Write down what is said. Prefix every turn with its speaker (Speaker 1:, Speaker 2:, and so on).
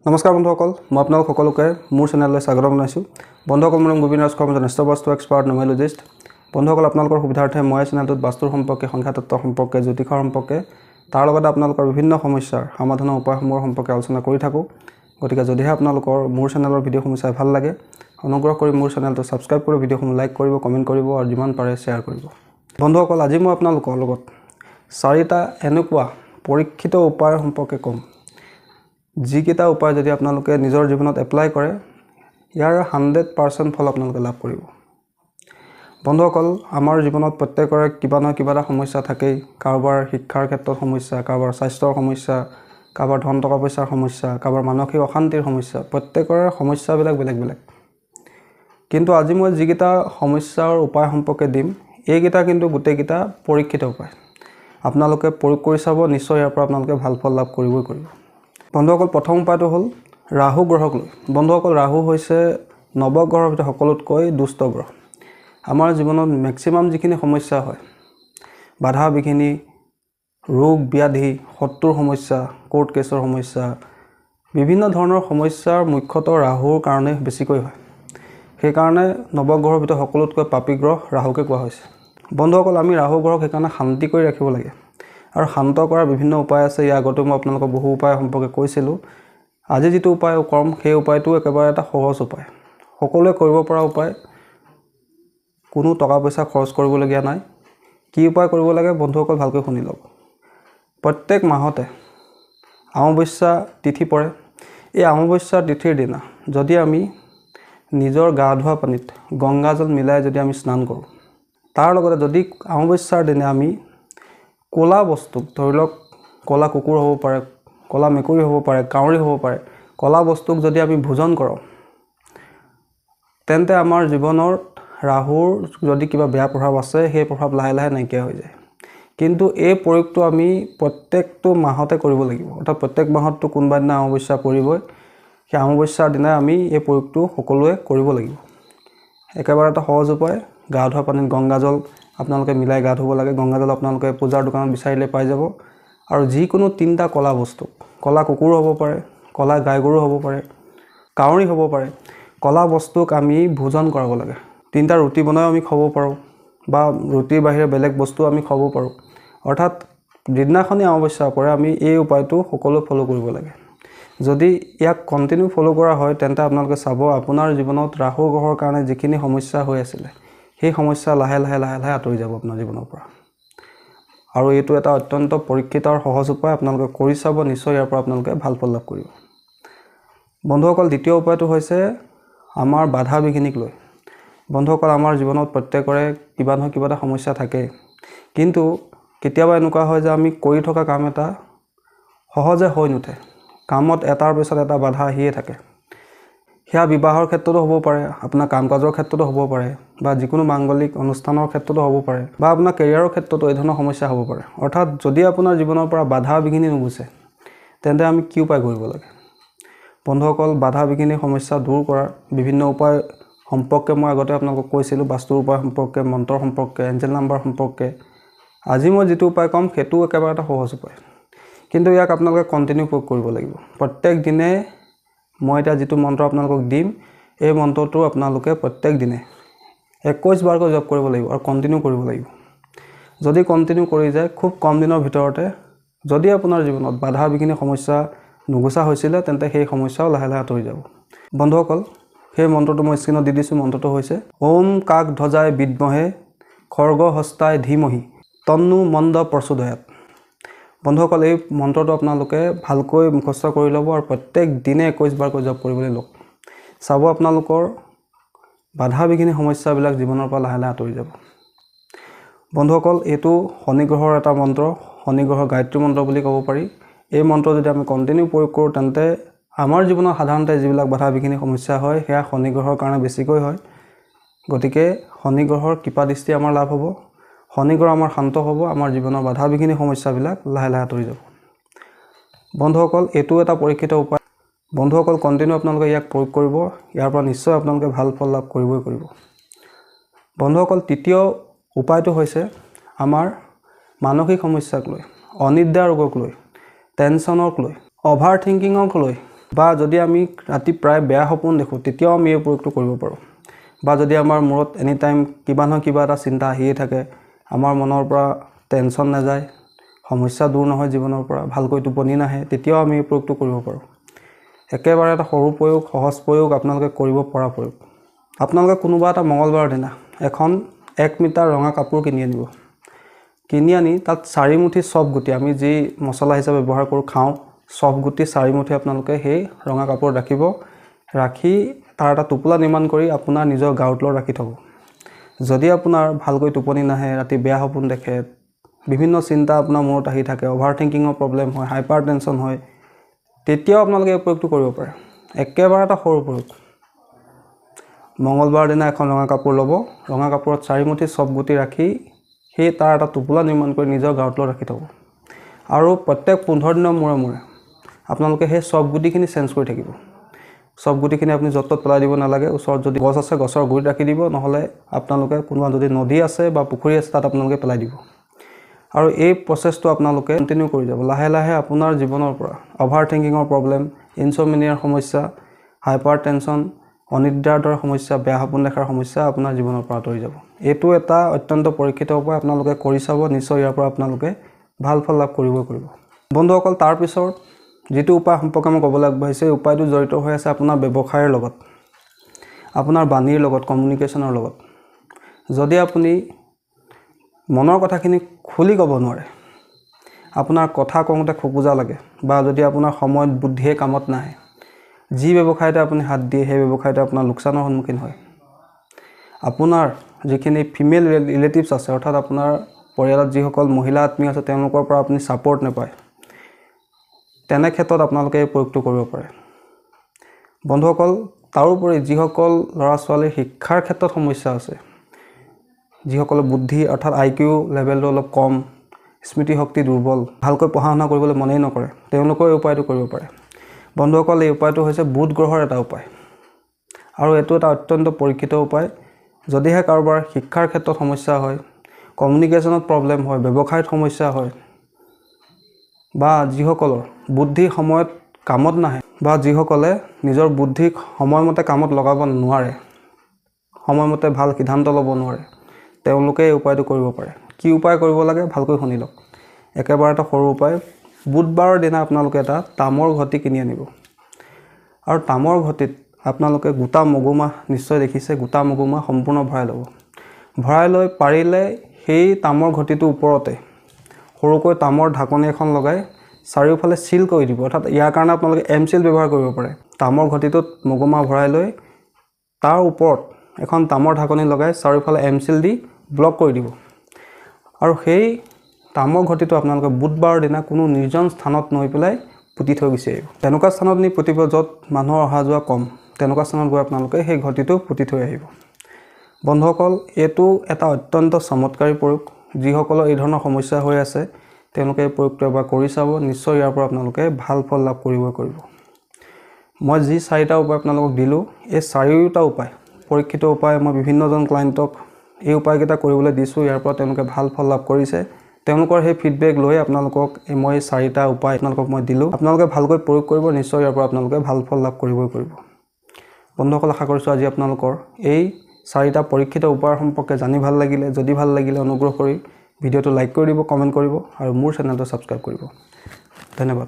Speaker 1: নমস্কাৰ বন্ধুসকল, মই আপোনালোক সকলোকে মোৰ চেনেললৈ স্বাগতম জনাইছোঁ। বন্ধুসকল, মোৰ নাম গোবিন্দ ৰাজ কৰ্ম, এজন বাস্তু এক্সপাৰ্ট নিউমেৰলজিষ্ট। বন্ধুসকল, আপোনালোকৰ সুবিধাৰ্থে মই চেনেলটোত বাস্তুৰ সম্পৰ্কে, সংখ্যাতত্ত্ব সম্পৰ্কে, জ্যোতিষৰ সম্পৰ্কে, তাৰ লগতে আপোনালোকৰ বিভিন্ন সমস্যাৰ সমাধানৰ উপায়সমূহৰ সম্পৰ্কে আলোচনা কৰি থাকোঁ। গতিকে যদিহে আপোনালোকৰ মোৰ চেনেলৰ ভিডিঅ'সমূহ চাই ভাল লাগে, অনুগ্ৰহ কৰি মোৰ চেনেলটো ছাবস্ক্ৰাইব কৰি ভিডিঅ'সমূহ লাইক কৰিব, কমেণ্ট কৰিব আৰু যিমান পাৰে শ্বেয়াৰ কৰিব। বন্ধুসকল, আজি মই আপোনালোকৰ লগত 4টা এনেকুৱা পৰীক্ষিত উপায়ৰ সম্পৰ্কে ক'ম, যিকেইটা উপায় যদি আপোনালোকে নিজৰ জীৱনত এপ্লাই কৰে, ইয়াৰ 100% ফল আপোনালোকে লাভ কৰিব। বন্ধুসকল, আমাৰ জীৱনত প্ৰত্যেকৰে কিবা নহয় কিবা এটা সমস্যা থাকেই। কাৰোবাৰ শিক্ষাৰ ক্ষেত্ৰত সমস্যা, কাৰোবাৰ স্বাস্থ্যৰ সমস্যা, কাৰোবাৰ ধন টকা পইচাৰ সমস্যা, কাৰোবাৰ মানসিক অশান্তিৰ সমস্যা। প্ৰত্যেকৰে সমস্যাবিলাক বেলেগ বেলেগ। কিন্তু আজি মই যিকেইটা সমস্যাৰ উপায় সম্পৰ্কে দিম, এইকেইটা কিন্তু গোটেইকেইটা পৰীক্ষিত উপায়। আপোনালোকে প্ৰয়োগ কৰি চাব, নিশ্চয় ইয়াৰ পৰা আপোনালোকে ভাল ফল লাভ কৰিবই কৰিব। বন্ধুসকল, প্ৰথম উপায়টো হ'ল ৰাহু গ্ৰহক লৈ। বন্ধুসকল, ৰাহু হৈছে নৱগ্ৰহৰ ভিতৰত সকলোতকৈ দুষ্ট গ্ৰহ। আমাৰ জীৱনত মেক্সিমাম যিখিনি সমস্যা হয়, বাধা বিঘিনি, ৰোগ ব্যাধি, শত্ৰুৰ সমস্যা, কোৰ্ট কেছৰ সমস্যা, বিভিন্ন ধৰণৰ সমস্যাৰ মুখ্যতঃ ৰাহুৰ কাৰণে বেছিকৈ হয়। সেইকাৰণে নৱগ্ৰহৰ ভিতৰত সকলোতকৈ পাপী গ্ৰহ ৰাহুকে কোৱা হৈছে। বন্ধুসকল, আমি ৰাহু গ্ৰহক সেইকাৰণে শান্তি কৰি ৰাখিব লাগে। আৰু শান্ত কৰাৰ বিভিন্ন উপায় আছে। ইয়াৰ আগতে মই আপোনালোকক বহু উপায় সম্পৰ্কে কৈছিলোঁ। আজি যিটো উপায় ক'ম, সেই উপায়টো একেবাৰে এটা সহজ উপায়, সকলোৱে কৰিব পৰা উপায়। কোনো টকা পইচা খৰচ কৰিবলগীয়া নাই। কি উপায় কৰিব লাগে বন্ধুসকল, ভালকৈ শুনি লওক। প্ৰত্যেক মাহতে অমাৱস্যা তিথি পৰে। এই অমাৱস্যা তিথিৰ দিনা যদি আমি নিজৰ গা ধোৱা পানীত গংগাজল মিলাই যদি আমি স্নান কৰোঁ, তাৰ লগতে যদি অমাৱস্যাৰ দিনা আমি ক'লা বস্তু, ধৰি লওক ক'লা কুকুৰ হ'ব পাৰে, ক'লা মেকুৰী হ'ব পাৰে, কাউৰী হ'ব পাৰে, ক'লা বস্তুক যদি আমি ভোজন কৰোঁ, তেন্তে আমাৰ জীৱনত ৰাহুৰ যদি কিবা বেয়া প্ৰভাৱ আছে, সেই প্ৰভাৱ লাহে লাহে নাইকিয়া হৈ যায়। কিন্তু এই প্ৰয়োগটো আমি প্ৰত্যেকটো মাহতে কৰিব লাগিব। অৰ্থাৎ প্ৰত্যেক মাহতটো কোনোবা দিনা অমাৱস্যা পৰিবই। সেই অমাৱস্যাৰ দিনাই আমি এই প্ৰয়োগটো সকলোৱে কৰিব লাগিব। একেবাৰে এটা সহজ উপায়। গা ধোৱা পানীত গংগাজল আপোনালোকে মিলাই গা ধুব লাগে। গংগাজল আপোনালোকে পূজাৰ দোকানত বিচাৰিলে পাই যাব। আৰু যিকোনো 3টা ক'লা বস্তু, ক'লা কুকুৰ হ'ব পাৰে, ক'লা গাই গৰু হ'ব পাৰে, কাউৰী হ'ব পাৰে, ক'লা বস্তুক আমি ভোজন কৰাব লাগে। 3টা ৰুটি বনাইও আমি খাব পাৰোঁ, বা ৰুটিৰ বাহিৰে বেলেগ বস্তু আমি খাব পাৰোঁ। অৰ্থাৎ যিদিনাখনি অমাৱস্যা পৰে, আমি এই উপায়টো সকলো ফ'ল' কৰিব লাগে। যদি ইয়াক কণ্টিনিউ ফ'ল' কৰা হয়, তেন্তে আপোনালোকে চাব আপোনাৰ জীৱনত ৰাহু গ্ৰহৰ কাৰণে যিখিনি সমস্যা হৈ আছিলে, সেই সমস্যা লাহে লাহে লাহে লাহে আঁতৰি যাব আপোনাৰ জীৱনৰ পৰা। আৰু এইটো এটা অত্যন্ত পৰীক্ষিত আৰু সহজ উপায়। আপোনালোকে কৰি চাব, নিশ্চয় ইয়াৰ পৰা আপোনালোকে ভাল ফল লাভ কৰিব। বন্ধুসকল, দ্বিতীয় উপায়টো হৈছে আমাৰ বাধা বিঘিনিক লৈ। বন্ধুসকল, আমাৰ জীৱনত প্ৰত্যেকৰে কিবা নহয় কিবা এটা সমস্যা থাকে। কিন্তু কেতিয়াবা এনেকুৱা হয় যে আমি কৰি থকা কাম এটা সহজে হৈ নুঠে। কামত এটাৰ পিছত এটা বাধা আহিয়ে থাকে। সেয়া বিবাহৰ ক্ষেত্ৰতো হ'ব পাৰে, আপোনাৰ কাম কাজৰ ক্ষেত্ৰতো হ'ব পাৰে, বা যিকোনো মাংগলিক অনুষ্ঠানৰ ক্ষেত্ৰতো হ'ব পাৰে, বা আপোনাৰ কেৰিয়াৰৰ ক্ষেত্ৰতো এই ধৰণৰ সমস্যা হ'ব পাৰে। অৰ্থাৎ যদি আপোনাৰ জীৱনৰ পৰা বাধা বিঘিনি নুগুচে, তেন্তে আমি কি উপায় কৰিব লাগে? বন্ধুসকল, বাধা বিঘিনি সমস্যা দূৰ কৰাৰ বিভিন্ন উপায় সম্পৰ্কে মই আগতে আপোনালোকক কৈছিলোঁ। বাস্তুৰ উপায় সম্পৰ্কে, মন্ত্ৰ সম্পৰ্কে, এঞ্জেল নাম্বাৰ সম্পৰ্কে। আজি মই যিটো উপায় ক'ম, সেইটো একেবাৰে এটা সহজ উপায়। কিন্তু ইয়াক আপোনালোকে কণ্টিনিউ প্ৰয়োগ কৰিব লাগিব। প্ৰত্যেক দিনে মই এতিয়া যিটো মন্ত্ৰ আপোনালোকক দিম, এই মন্ত্ৰটো আপোনালোকে প্ৰত্যেক দিনে 21 বাৰকৈ জপ কৰিব লাগিব আৰু কণ্টিনিউ কৰিব লাগিব। যদি কণ্টিনিউ কৰি যায়, খুব কম দিনৰ ভিতৰতে যদি আপোনাৰ জীৱনত বাধা বিঘিনি সমস্যা নুগুচা হৈছিলে, তেন্তে সেই সমস্যাও লাহে লাহে আঁতৰি যাব। বন্ধুসকল, সেই মন্ত্ৰটো মই স্ক্ৰীণত দি দিছোঁ। মন্ত্ৰটো হৈছে ওম কাক ধ্বজাই বিদ্মহে খৰ্গ হস্তাই ধীমহি তন্নু মন্দ প্ৰচোদয়াত। বন্ধুসকল, এই মন্ত্ৰটো আপোনালোকে ভালকৈ মুখস্থ কৰি ল'ব আৰু প্ৰত্যেক দিনে 21 বাৰকৈ জপ কৰিবলৈ লওক। চাব আপোনালোকৰ বাধা বিঘিনি সমস্যাবিলাক জীৱনৰ পৰা লাহে লাহে আঁতৰি যাব। বন্ধুসকল, এইটো শনি গ্ৰহৰ এটা মন্ত্ৰ, শনি গ্ৰহৰ গায়ত্ৰী মন্ত্ৰ বুলি ক'ব পাৰি। এই মন্ত্ৰ যদি আমি কণ্টিনিউ প্ৰয়োগ কৰোঁ, তেন্তে আমাৰ জীৱনত সাধাৰণতে যিবিলাক বাধা বিঘিনি সমস্যা হয়, সেয়া শনি গ্ৰহৰ কাৰণে বেছিকৈ হয়। গতিকে শনি গ্ৰহৰ কৃপা দৃষ্টি আমাৰ লাভ হ'ব, শনি গ্ৰহ আমাৰ শান্ত হ'ব, আমাৰ জীৱনৰ বাধা বিঘিনি সমস্যাবিলাক লাহে লাহে আঁতৰি যাব। বন্ধুসকল, এইটো এটা পৰীক্ষিত উপায়। বন্ধুসকল, কণ্টিনিউ আপোনালোকে ইয়াক প্ৰয়োগ কৰিব। ইয়াৰ পৰা নিশ্চয় আপোনালোকে ভাল ফল লাভ কৰিবই কৰিব। বন্ধুসকল, তৃতীয় উপায়টো হৈছে আমাৰ মানসিক সমস্যাক লৈ, অনিদ্ৰা ৰোগক লৈ, টেনশ্যনক লৈ, অভাৰ থিংকিঙক লৈ, বা যদি আমি ৰাতি প্ৰায় বেয়া সপোন দেখোঁ তেতিয়াও আমি এই প্ৰয়োগটো কৰিব পাৰোঁ। বা যদি আমাৰ মূৰত এনি টাইম কিবা নহয় কিবা এটা চিন্তা আহিয়ে থাকে, আমাৰ মনৰ পৰা টেনশ্যন নাযায়, সমস্যা দূৰ নহয় জীৱনৰ পৰা, ভালকৈ টোপনি নাহে, তেতিয়াও আমি এই প্ৰয়োগটো কৰিব পাৰোঁ। একেবাৰে এটা সৰু প্ৰয়োগ, সহজ প্ৰয়োগ, আপোনালোকে কৰিব পৰা প্ৰয়োগ। আপোনালোকে কোনোবা এটা মঙলবাৰৰ দিনা এখন 1 মিটাৰ ৰঙা কাপোৰ কিনি আনিব। কিনি আনি তাত 4 মুঠি চফ গুটি, আমি যি মছলা হিচাপে ব্যৱহাৰ কৰোঁ খাওঁ, চফ গুটি 4 মুঠি আপোনালোকে সেই ৰঙা কাপোৰত ৰাখিব। ৰাখি তাৰ এটা টোপোলা নিৰ্মাণ কৰি আপোনাৰ নিজৰ গাৰুৰ তলত ৰাখি থ'ব। যদি আপোনাৰ ভালকৈ টোপনি নাহে, ৰাতি বেয়া সপোন দেখে, বিভিন্ন চিন্তা আপোনাৰ মূৰত আহি থাকে, অভাৰ থিংকিঙৰ প্ৰব্লেম হয়, হাইপাৰ টেনশ্যন হয়, তেতিয়াও আপোনালোকে এই প্ৰয়োগটো কৰিব পাৰে। একেবাৰে এটা সৰু প্ৰয়োগ। মঙলবাৰৰ দিনা এখন ৰঙা কাপোৰ ল'ব, ৰঙা কাপোৰত 4 মুঠি চফ গুটি ৰাখি সেই তাৰ এটা টোপোলা নিৰ্মাণ কৰি নিজৰ গাৰুৰ তলত ৰাখি থ'ব। আৰু প্ৰত্যেক 15 দিনৰ মূৰে মূৰে আপোনালোকে সেই চফ গুটিখিনি চেঞ্জ কৰি থাকিব। চফ গুটিখিনি আপুনি য'ত ত'ত পেলাই দিব নালাগে। ওচৰত যদি গছ আছে, গছৰ গুৰিত ৰাখি দিব, নহ'লে আপোনালোকে কোনোবা যদি নদী আছে বা পুখুৰী আছে তাত আপোনালোকে পেলাই দিব। আৰু এই প্ৰচেছটো আপোনালোকে কণ্টিনিউ কৰি যাব। লাহে লাহে আপোনাৰ জীৱনৰ পৰা অভাৰ থিংকিঙৰ প্ৰব্লেম, ইনছ'মিনিয়াৰ সমস্যা, হাইপাৰ টেনশ্যন, অনিদ্ৰাৰ দৰে সমস্যা, বেয়া সপোন দেখাৰ সমস্যা আপোনাৰ জীৱনৰ পৰা আঁতৰি যাব। এইটো এটা অত্যন্ত পৰীক্ষিত উপায়। আপোনালোকে কৰি চাব, নিশ্চয় ইয়াৰ পৰা আপোনালোকে ভাল ফল লাভ কৰিব। বন্ধুসকল, তাৰপিছত যিটো উপায় সম্পৰ্কে মই ক'বলৈ আগবাঢ়িছোঁ, এই উপায়টো জড়িত হৈ আছে আপোনাৰ ব্যৱসায়ৰ লগত, আপোনাৰ বাণীৰ লগত, কমিউনিকেশ্যনৰ লগত। যদি আপুনি মনৰ কথাখিনি খুলি ক'ব নোৱাৰে, আপোনাৰ কথা কওঁতে খোকোজা লাগে, বা যদি আপোনাৰ সময়ত বুদ্ধিয়ে কামত নাহে, যি ব্যৱসায়তে আপুনি হাত দিয়ে সেই ব্যৱসায়তে আপোনাৰ লোকচানৰ সন্মুখীন হয়। আপোনাৰ যিখিনি ফিমেল ৰিলেটিভছ আছে, অৰ্থাৎ আপোনাৰ পৰিয়ালত যিসকল মহিলা আত্মীয় আছে, তেওঁলোকৰ পৰা আপুনি ছাপৰ্ট নাপায়, তেনে ক্ষেত্ৰত আপোনালোকে এই প্ৰয়োগটো কৰিব পাৰে। বন্ধুসকল, তাৰোপৰি যিসকল ল'ৰা ছোৱালীৰ শিক্ষাৰ ক্ষেত্ৰত সমস্যা আছে, যিসকলৰ বুদ্ধি অৰ্থাৎ IQ লেভেলটো অলপ কম, স্মৃতিশক্তি দুৰ্বল, ভালকৈ পঢ়া শুনা কৰিবলৈ মনেই নকৰে, তেওঁলোকেও এই উপায়টো কৰিব পাৰে। বন্ধুসকল, এই উপায়টো হৈছে বুধ গ্ৰহৰ এটা উপায়, আৰু এইটো এটা অত্যন্ত পৰীক্ষিত উপায়। যদিহে কাৰোবাৰ শিক্ষাৰ ক্ষেত্ৰত সমস্যা হয়, কমিউনিকেশ্যনত প্ৰব্লেম হয়, ব্যৱসায়ত সমস্যা হয়, বা যিসকলৰ বুদ্ধি সময়ত কামত নাহে, বা যিসকলে নিজৰ বুদ্ধিক সময়মতে কামত লগাব নোৱাৰে, সময়মতে ভাল সিদ্ধান্ত ল'ব নোৱাৰে, তেওঁলোকে এই উপায়টো কৰিব পাৰে। কি উপায় কৰিব লাগে ভালকৈ শুনি লওক। একেবাৰে এটা সৰু উপায়। বুধবাৰৰ দিনা আপোনালোকে এটা তামৰ ঘটি কিনি আনিব, আৰু তামৰ ঘটিত আপোনালোকে গোটা মগুমাহ, নিশ্চয় দেখিছে, গোটা মগুমাহ সম্পূৰ্ণ ভৰাই ল'ব। ভৰাই লৈ পাৰিলে সেই তামৰ ঘটিটোৰ ওপৰতে সৰুকৈ তামৰ ঢাকনি এখন লগাই চাৰিওফালে চিল কৰি দিব। অৰ্থাৎ ইয়াৰ কাৰণে আপোনালোকে M-Seal ব্যৱহাৰ কৰিব পাৰে। তামৰ ঘটিটোত মগুমাহ ভৰাই লৈ তাৰ ওপৰত এখন তামৰ ঢাকনি লগাই চাৰিওফালে M-Seal দি ব্লক কৰি দিব। আৰু সেই তামৰ ঘটিটো আপোনালোকে বুধবাৰৰ দিনা কোনো নিৰ্জন স্থানত নি পেলাই পুতি থৈ গুচি আহিব। তেনেকুৱা স্থানত নি পুতিব য'ত মানুহৰ অহা যোৱা কম, তেনেকুৱা স্থানত গৈ আপোনালোকে সেই ঘটিটো পুতি থৈ আহিব। বন্ধুসকল, এইটো এটা অত্যন্ত চমৎকাৰী প্ৰয়োগ। যিসকলৰ এই ধৰণৰ সমস্যা হৈ আছে, তেওঁলোকে এই প্ৰয়োগটো এবাৰ কৰি চাব, নিশ্চয় ইয়াৰ পৰা আপোনালোকে ভাল ফল লাভ কৰিব। মই যি 4টা উপায় আপোনালোকক দিলোঁ, এই 4টা উপায় পৰীক্ষিত উপায়। মই বিভিন্নজন ক্লায়েণ্টক এই উপায়কেইটা কৰিবলৈ দিছোঁ, ইয়াৰ পৰা তেওঁলোকে ভাল ফল লাভ কৰিছে। তেওঁলোকৰ সেই ফিডবেক লৈ আপোনালোকক মই 4টা উপায় আপোনালোকক মই দিলোঁ। আপোনালোকে ভালকৈ প্ৰয়োগ কৰিব, নিশ্চয় ইয়াৰ পৰা আপোনালোকে ভাল ফল লাভ কৰিব। বন্ধুসকল, আশা কৰিছোঁ আজি আপোনালোকৰ এই 4টা পৰীক্ষিত উপায়ৰ সম্পৰ্কে জানি ভাল লাগিলে। যদি ভাল লাগিলে অনুগ্ৰহ কৰি ভিডিঅ'টো লাইক কৰি দিব, কমেণ্ট কৰিব, আৰু মোৰ চেনেলটো ছাবস্ক্ৰাইব কৰিব। ধন্যবাদ।